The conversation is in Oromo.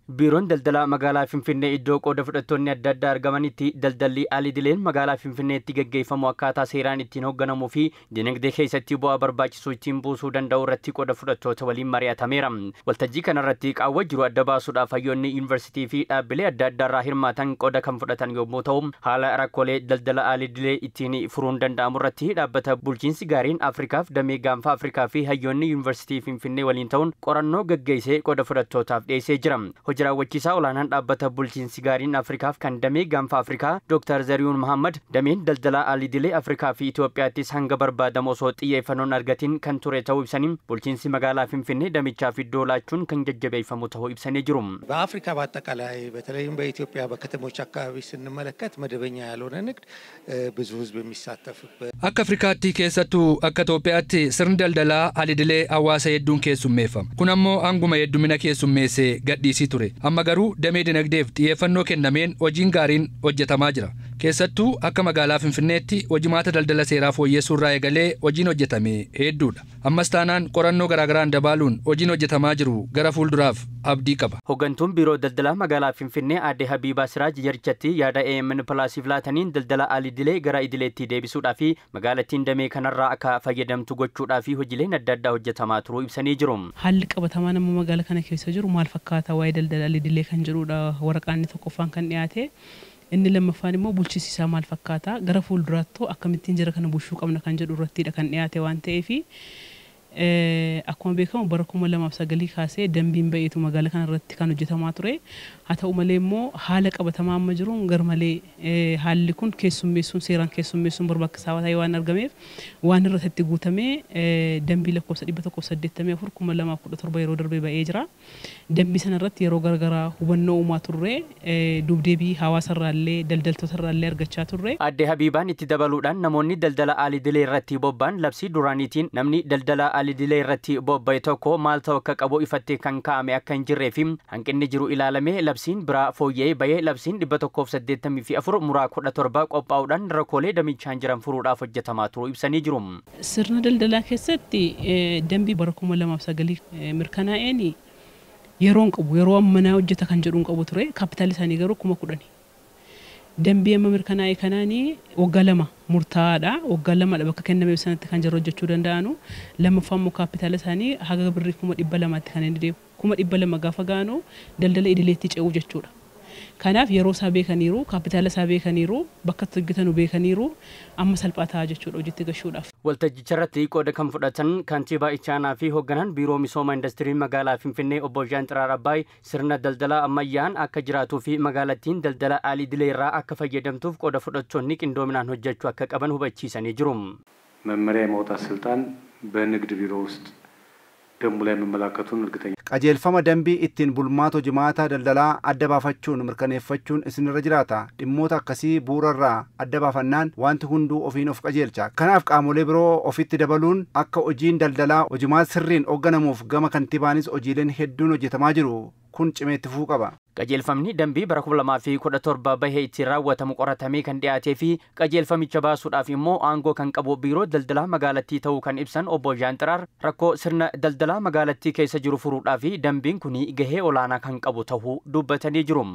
Biiroon daldalaa magaalaa Finfinnee iddoo qooda fudhattoonni adda addaa argamanitti daldalli alidileen magaalaa Finfinneetti gaggeeffamu akkaataa seeraan ittiin hoogganamuu fi dinagdee keessatti bu'aa barbaachisu ittiin buusuu danda'u irratti qooda fudhattoota waliin mari'atameera. Waltajjii kanarratti qaawwa jiru adda baasuudhaaf hayyoonni yuunivarsiitii fi dhaabbilee adda addaarraa hirmaatan qooda kan fudhatan yommuu ta'u, haala rakkoolee daldala alidilee ittiin furuun danda'amu irratti dhaabbata bulchiinsi gaariin Afrikaaf damee gaanfa Afrikaa fi hayyoonni yuunivarsiitii Finfinnee waliin ta'uun qorannoo gaggeessee qooda fudhattootaaf dhiyeessee jira. Hojiraawwachiisaa olaanaan dhaabbata bulchiinsi gaariin Afrikaaf kan damee gaanfa Afrikaa Dr. Zarihuun Muhammad dameen daldalaa alidilee Afrikaa fi Itoophiyaattis hanga barbaadamu osoo xiyyeeffannoon argatiin kan ture ta'uu ibsanii bulchiinsi magaalaa Finfinnee damichaaf iddoo laachuun kan jajjabeeffamu ta'uu ibsanii jiru. በአፍሪካ በአጠቃላይ በተለይም በኢትዮጵያ በከተሞች አካባቢ ስንመለከት መደበኛ ያልሆነ ንግድ ብዙ ህዝብ የሚሳተፍበት akka Afrikaatti keessattuu akka Itoophiyaatti sirni daldalaa alidilee hawaasa hedduun keessummeeffama. Kun ammoo hanguma heddumina keessummeessee gadhiisii ture. Amma garuu damee dinagdeef xiyyeeffannoo kennameen hojiin gaariin hojjetamaa jira. Keessattuu akka magaalaa Finfinneetti hojimaata daldala seeraa fooyyessuu irraa eegalee hojiin hojjetame hedduudha. Ammas taanaan qorannoo garaagaraan dabaaluun hojiin hojjetamaa jiru gara fuulduraaf abdii qaba. Hooggantuun biiroo daldalaa magaalaa Finfinnee Aadde Habiibaa Siraaj jarichatti yaada AMN Palaasiif laataniin daldala alidilee gara idileetti deebisuudhaa fi magaalattiin damee kanarraa akka fayyadamtu gochuudhaa fi hojiileen adda addaa hojjetamaa turuu ibsanii jiru. Haalli qabatamaa nama magaalaa kana keessa jiru maal fakkaata waa'ee daldala alidilee kan jirudha. Waraqaan tokkoffaan kan dhiyaate. Inni lammaffaan immoo bulchiinsi isaa maal fakkaata gara fuulduraatti akkamittiin jira kana bulchuu qabna kan jedhu irrattidha kan dhiyaate waan ta'eef akkuma beekamu bara 2009 kaasee dambiin baay'eetu magaalaa kana irratti kan hojjetamaa ture. Haa ta'u malee immoo haala qabatamaa amma jiruun garmalee haalli kun keessummeessuun seeraan keessummeessuun barbaachisaa ta'ee waan argameef waan irratti guutamee dambii lakkoofsa 184 2017 yeroo darbee ba'ee jira. Dambii sana irratti yeroo garagaraa hubannoo uumaa turre dubdeebii hawaasarraallee daldaltootarraallee argachaa turre. Aadde Habiibaan itti dabaluudhaan namoonni daldala alidilee irratti bobba'an labsii duraaniitiin namni daldala alidilee irratti bobba'e tokko maal ta'u akka qabu ifattee kan kaa'ame akka hin jirree fi hanqinni jiru ilaalamee labsiin biraa fooyya'ee bahee labsiin 184 muraa 17 qophaa'uudhaan rakkoolee damichaan jiran furuudhaaf hojjetamaa turuu ibsanii jiru. Sirna daldalaa keessatti dambii bara 2009 mirkanaa'een yeroon qabu yeroo ammanaa hojjeta kan jedhuun qabu ture. Kaapitaali isaanii garuu 10,000. Dambii amma mirkanaa'e kanaanii waggaa 2 murtaa'aadha. Waggaa 2 bakka kenname sanatti kan jiru hojjechuu danda'anu. Lammaffaan immoo kaapitaala isaanii haga birrii 200,000tti kan inni deemu. 200,000 gaafa gaanu daldala idileetti ce'uu jechuudha. Kanaaf yeroo isaa beekaniiru kaapitaala isaa beekaniiru bakka itti hojjetan beekaniiru amma salphaa ta'aa jechuudha hojiitti gashuudhaaf. Waltajjicha irratti qooda kan fudhatan kantiibaa Ichaanaa fi hoogganaan biiroo misooma industirii magaalaa Finfinnee obbo Jaan Xiraar Abbaay sirna daldalaa ammayyaan akka jiraatuu fi magaalattiin daldala alidilee irraa akka fayyadamtuuf qooda fudhattoonni qindoominaan hojjechuu akka qaban hubachiisanii jiru. መመሪያ የማውጣት ስልጣን በንግድ ቢሮ ውስጥ ደንቡ ላይ መመላከቱን እርግጠኛ qajeelfama dambii ittiin bulmaata hojimaata daldalaa adda baafachuun mirkaneeffachuun isinirra jiraata. Dhimmoota akkasii bu'uurarraa adda baafannaan wanti hunduu ofiin of qajeelcha. Kanaaf qaamolee biroo ofitti dabaluun akka hojiin daldalaa hojimaata sirriin hoogganamuuf gama kantiibaanis hojiileen hedduun hojjetamaa jiru. Kun cimeetti fufuu qaba. Qajeelfamni dambii bara 2017 bahee ittiin raawwatamu qoratamee kan dhiyaatee fi qajeelfamicha baasuudhaaf immoo aangoo kan qabu biiroo daldalaa magaalattii ta'uu kan ibsan obbo Jaan Xiraar rakkoo sirna daldalaa magaalattii keessa jiru furuudhaaf dambiin kun gahee olaanaa kan qabu ta'uu dubbatanii jiru.